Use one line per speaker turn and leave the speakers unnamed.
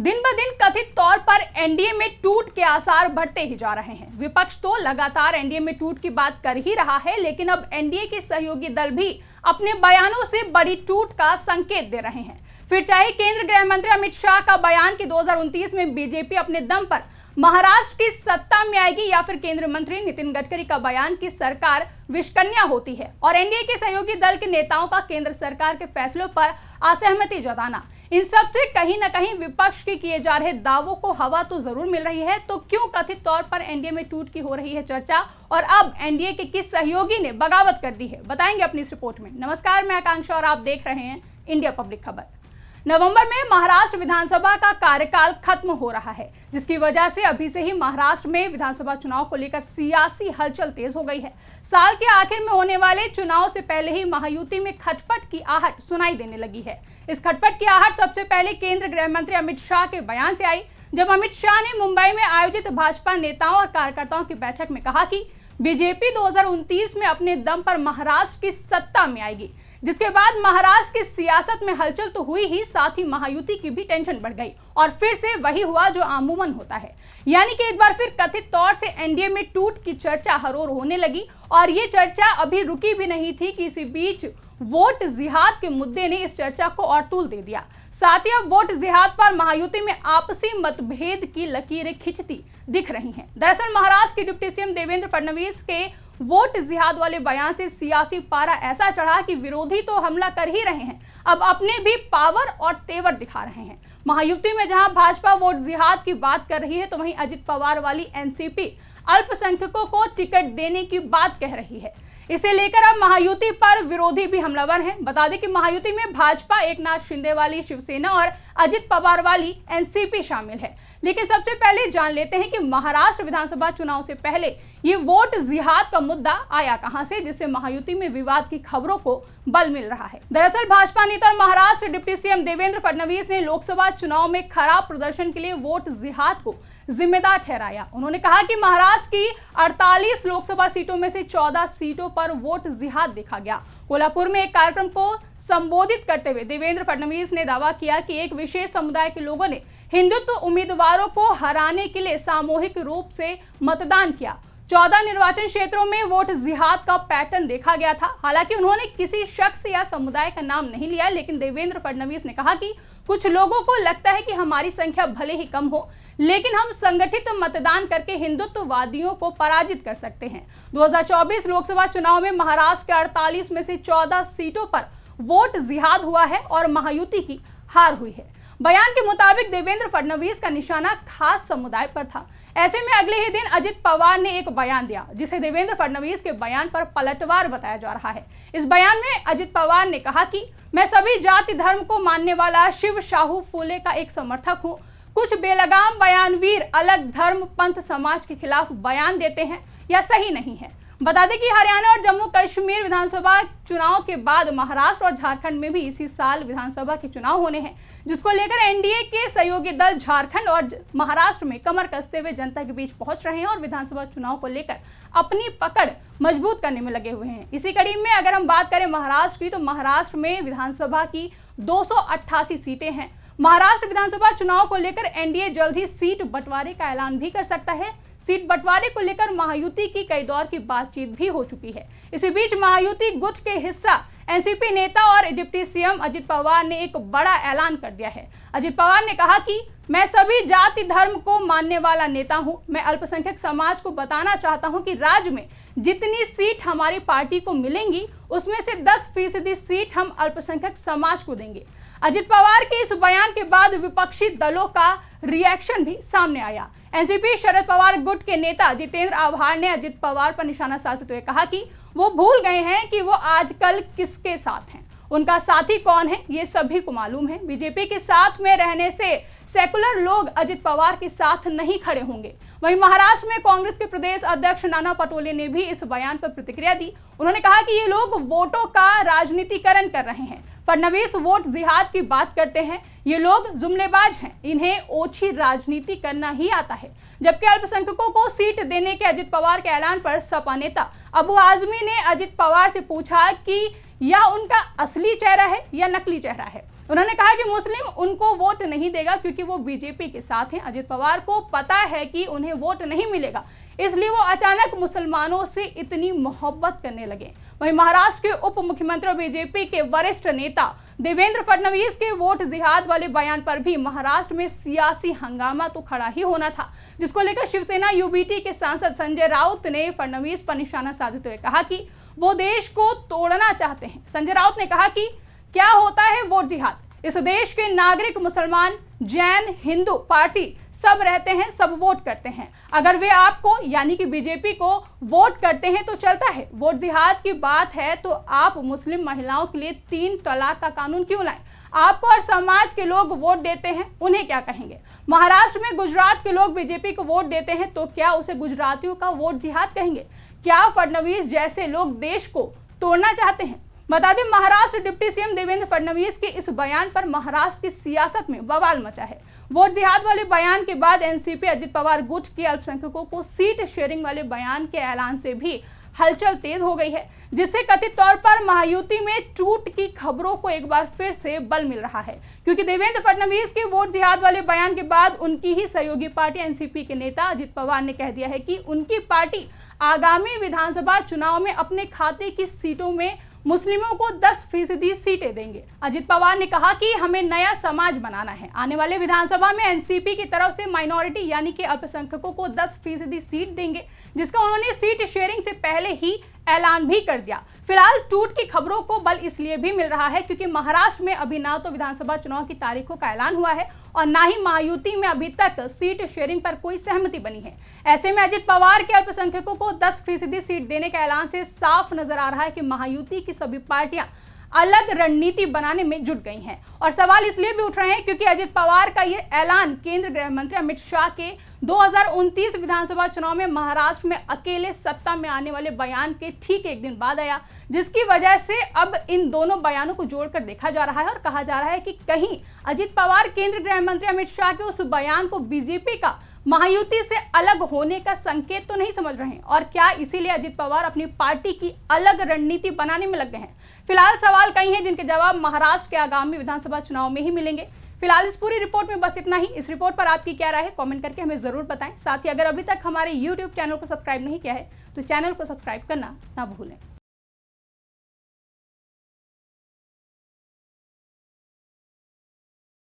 दिन ब दिन कथित तौर पर एनडीए में टूट के आसार बढ़ते ही जा रहे हैं। विपक्ष तो लगातार एनडीए में टूट की बात कर ही रहा है, लेकिन अब एनडीए के सहयोगी दल भी अपने बयानों से बड़ी टूट का संकेत दे रहे हैं। फिर चाहे केंद्र गृह मंत्री अमित शाह का बयान कि 2029 में बीजेपी अपने दम पर महाराष्ट्र की सत्ता में आएगी, या फिर केंद्रीय मंत्री नितिन गडकरी का बयान कि सरकार विषकन्या होती है, और एनडीए के सहयोगी दल के नेताओं का केंद्र सरकार के फैसलों पर असहमति जताना, इन सब से कहीं न कहीं विपक्ष के किए जा रहे दावों को हवा तो जरूर मिल रही है। तो क्यों कथित तौर पर एनडीए में टूट की हो रही है चर्चा, और अब एनडीए के किस सहयोगी ने बगावत कर दी है, बताएंगे अपनी इस रिपोर्ट में। नमस्कार, मैं आकांक्षा और आप देख रहे हैं इंडिया पब्लिक खबर। नवंबर में महाराष्ट्र विधानसभा का कार्यकाल खत्म हो रहा है, जिसकी वजह से अभी से ही महाराष्ट्र में विधानसभा चुनाव को लेकर सियासी हलचल तेज हो गई है। साल के आखिर में होने वाले चुनाव से पहले ही महायुति में खटपट की आहट सुनाई देने लगी है। इस खटपट की आहट सबसे पहले केंद्र गृह मंत्री अमित शाह के बयान से आई, जब अमित शाह ने मुंबई में आयोजित भाजपा नेताओं और कार्यकर्ताओं की बैठक में कहा कि बीजेपी 2029 में अपने दम पर महाराष्ट्र की सत्ता में आएगी। जिसके बाद महाराष्ट्र की सियासत में हलचल तो हुई ही, साथ ही महायुति की भी टेंशन बढ़ गई, और फिर से वही हुआ जो अमूमन होता है, यानी कि एक बार फिर कथित तौर से एनडीए में टूट की चर्चा हर ओर होने लगी। और ये चर्चा अभी रुकी भी नहीं थी कि इसी बीच वोट जिहाद के मुद्दे ने इस चर्चा को और तूल दे दिया। साथ ही अब वोट जिहाद पर महायुति में आपसी मतभेद की लकीरें खिंचती दिख रही हैं। दरअसल महाराष्ट्र के डिप्टी सीएम देवेंद्र फडणवीस के वोट जिहाद वाले बयान से सियासी पारा ऐसा चढ़ा कि विरोधी तो हमला कर ही रहे हैं, अब अपने भी पावर और तेवर दिखा रहे हैं। महायुति में जहां भाजपा वोट जिहाद की बात कर रही है, तो वहीं अजित पवार वाली एनसीपी अल्पसंख्यकों को टिकट देने की बात कह रही है। इसे लेकर अब महायुति पर विरोधी भी हमलावर हैं। बता दें कि महायुति में भाजपा एकनाथ शिंदे वाली शिवसेना और अजित पवार वाली एनसीपी शामिल है। लेकिन सबसे पहले जान लेते हैं कि महाराष्ट्र विधानसभा चुनाव से पहले ये वोट जिहाद का मुद्दा आया कहां से, जिससे महायुति में विवाद की खबरों को बल मिल रहा है। दरअसल भाजपा नेता और महाराष्ट्र डिप्टी सीएम देवेंद्र फडणवीस ने लोकसभा चुनाव में खराब प्रदर्शन के लिए वोट जिहाद को जिम्मेदार ठहराया। उन्होंने कहा कि महाराष्ट्र की 48 लोकसभा सीटों में से 14 सीटों पर वोट जिहाद देखा गया। कोल्हापुर में एक कार्यक्रम को संबोधित करते हुए देवेंद्र फडणवीस ने दावा किया कि एक विशेष समुदाय के लोगों ने हिंदुत्व उम्मीदवारों को हराने के लिए सामूहिक रूप से मतदान किया। 14 निर्वाचन क्षेत्रों में वोट जिहाद का पैटर्न देखा गया था। हालांकि उन्होंने किसी शख्स या समुदाय का नाम नहीं लिया, लेकिन देवेंद्र फडणवीस ने कहा कि कुछ लोगों को लगता है कि हमारी संख्या भले ही कम हो, लेकिन हम संगठित मतदान करके हिंदुत्ववादियों को पराजित कर सकते हैं। 2024 लोकसभा चुनाव में महाराष्ट्र के 48 में से 14 सीटों पर वोट जिहाद हुआ है और महायुति की हार हुई है। बयान के मुताबिक देवेंद्र फडणवीस का निशाना खास समुदाय पर था। ऐसे में अगले ही दिन अजित पवार ने एक बयान दिया, जिसे देवेंद्र फडणवीस के बयान पर पलटवार बताया जा रहा है। इस बयान में अजित पवार ने कहा कि मैं सभी जाति धर्म को मानने वाला शिव शाहू फूले का एक समर्थक हूँ। कुछ बेलगाम बयानवीर अलग धर्म पंथ समाज के खिलाफ बयान देते हैं, यह सही नहीं है। बता दें कि हरियाणा और जम्मू कश्मीर विधानसभा चुनाव के बाद महाराष्ट्र और झारखंड में भी इसी साल विधानसभा के चुनाव होने हैं, जिसको लेकर एनडीए के सहयोगी दल झारखंड और महाराष्ट्र में कमर कसते हुए जनता के बीच पहुंच रहे हैं और विधानसभा चुनाव को लेकर अपनी पकड़ मजबूत करने में लगे हुए हैं। इसी कड़ी में अगर हम बात करें महाराष्ट्र की, तो महाराष्ट्र में विधानसभा की 288 सीटें हैं। महाराष्ट्र विधानसभा चुनाव को लेकर एनडीए जल्द ही सीट बंटवारे का ऐलान भी कर सकता है। सीट बंटवारे को लेकर महायुति की कई दौर की बातचीत भी हो चुकी है। इसी बीच महायुति गुट के हिस्सा एनसीपी नेता और डिप्टी सीएम अजित पवार ने एक बड़ा ऐलान कर दिया है। अजित पवार ने कहा कि मैं सभी जाति धर्म को मानने वाला नेता हूं। मैं अल्पसंख्यक समाज को बताना चाहता हूं कि राज्य में जितनी सीट हमारी पार्टी को मिलेंगी, उसमें से 10% सीट हम अल्पसंख्यक समाज को देंगे। अजित पवार के इस बयान के बाद विपक्षी दलों का रिएक्शन भी सामने आया। एनसीपी शरद पवार गुट के नेता जितेंद्र आव्हाड ने अजित पवार पर निशाना साधते हुए कहा कि वो भूल गए हैं कि वो आजकल किसके साथ हैं, उनका साथी कौन है ये सभी को मालूम है। बीजेपी के साथ में रहने से सेकुलर लोग अजित पवार के साथ नहीं खड़े होंगे। वहीं महाराष्ट्र में कांग्रेस के प्रदेश अध्यक्ष नाना पटोले ने भी इस बयान पर प्रतिक्रिया दी। उन्होंने कहा कि ये लोग वोटों का राजनीतिकरण कर रहे हैं। फडणवीस वोट जिहाद की बात करते हैं, ये लोग जुमलेबाज हैं, इन्हें ओछी राजनीति करना ही आता है। जबकि अल्पसंख्यकों को सीट देने के अजित पवार के ऐलान पर सपा नेता अबू आजमी ने अजित पवार से पूछा कि यह उनका असली चेहरा है या नकली चेहरा है। उन्होंने कहा कि मुस्लिम उनको वोट नहीं देगा क्योंकि वो बीजेपी के साथ हैं। अजित पवार को पता है कि उन्हें वोट नहीं मिलेगा, इसलिए वो अचानक मुसलमानों से इतनी मोहब्बत करने लगे। वहीं महाराष्ट्र के उप मुख्यमंत्री और बीजेपी के वरिष्ठ नेता देवेंद्र फडणवीस के वोट जिहाद वाले बयान पर भी महाराष्ट्र में सियासी हंगामा तो खड़ा ही होना था, जिसको लेकर शिवसेना यूबीटी के सांसद संजय राउत ने फडणवीस पर निशाना साधते हुए कहा कि वो देश को तोड़ना चाहते हैं। संजय राउत ने कहा कि क्या होता है वोट जिहाद? इस देश के नागरिक मुसलमान, जैन, हिंदू, पारसी सब रहते हैं, सब वोट करते हैं। अगर वे आपको यानी कि बीजेपी को वोट करते हैं तो चलता है। वोट जिहाद की बात है तो आप मुस्लिम महिलाओं के लिए 3 तलाक का कानून क्यों लाएं? आपको और समाज के लोग वोट देते हैं, उन्हें क्या कहेंगे? महाराष्ट्र में गुजरात के लोग बीजेपी को वोट देते हैं तो क्या उसे गुजरातियों का वोट जिहाद कहेंगे? क्या फडणवीस जैसे लोग देश को तोड़ना चाहते हैं? बता दें, महाराष्ट्र डिप्टी सीएम देवेंद्र फडणवीस के इस बयान पर महाराष्ट्र की सियासत में बवाल मचा है। वोट जिहाद वाले बयान के बाद एनसीपी अजित पवार गुट के अल्पसंख्यकों को सीट शेयरिंग वाले बयान के ऐलान से भी हलचल तेज हो गई है, जिससे कथित तौर पर महायुति में टूट की खबरों को एक बार फिर से बल मिल रहा है। क्योंकि देवेंद्र फडणवीस के वोट जिहाद वाले बयान के बाद उनकी ही सहयोगी पार्टी एनसीपी के नेता अजित पवार ने कह दिया है कि उनकी पार्टी आगामी विधानसभा चुनाव में अपने खाते की सीटों में मुस्लिमों को 10% सीटें देंगे। अजित पवार ने कहा कि हमें नया समाज बनाना है। आने वाले विधानसभा में एनसीपी की तरफ से माइनॉरिटी यानी कि अल्पसंख्यकों को 10% सीट देंगे, जिसका उन्होंने सीट शेयरिंग से पहले ही ऐलान भी कर दिया। फिलहाल टूट की खबरों को बल इसलिए भी मिल रहा है क्योंकि महाराष्ट्र में अभी ना तो विधानसभा चुनाव की तारीखों का ऐलान हुआ है और ना ही महायुति में अभी तक सीट शेयरिंग पर कोई सहमति बनी है। ऐसे में अजित पवार के अल्पसंख्यकों को 10% सीट देने का ऐलान से साफ नजर आ रहा है कि महायुति की सभी पार्टियां अलग रणनीति बनाने में जुट गई हैं। और सवाल इसलिए भी उठ रहे हैं क्योंकि अजित पवार का ये ऐलान केंद्र गृह मंत्री अमित शाह के 2029 विधानसभा चुनाव में महाराष्ट्र में अकेले सत्ता में आने वाले बयान के ठीक एक दिन बाद आया, जिसकी वजह से अब इन दोनों बयानों को जोड़कर देखा जा रहा है और कहा जा रहा है कि कहीं अजित पवार केंद्र गृह मंत्री अमित शाह के उस बयान को बीजेपी का महायुति से अलग होने का संकेत तो नहीं समझ रहे हैं, और क्या इसीलिए अजित पवार अपनी पार्टी की अलग रणनीति बनाने में लग गए हैं? फिलहाल सवाल कई हैं जिनके जवाब महाराष्ट्र के आगामी विधानसभा चुनाव में ही मिलेंगे। फिलहाल इस पूरी रिपोर्ट में बस इतना ही। इस रिपोर्ट पर आपकी क्या राय है कमेंट करके हमें जरूर बताएं। साथ ही अगर अभी तक हमारे YouTube चैनल को सब्सक्राइब नहीं किया है तो चैनल को सब्सक्राइब करना ना भूलें।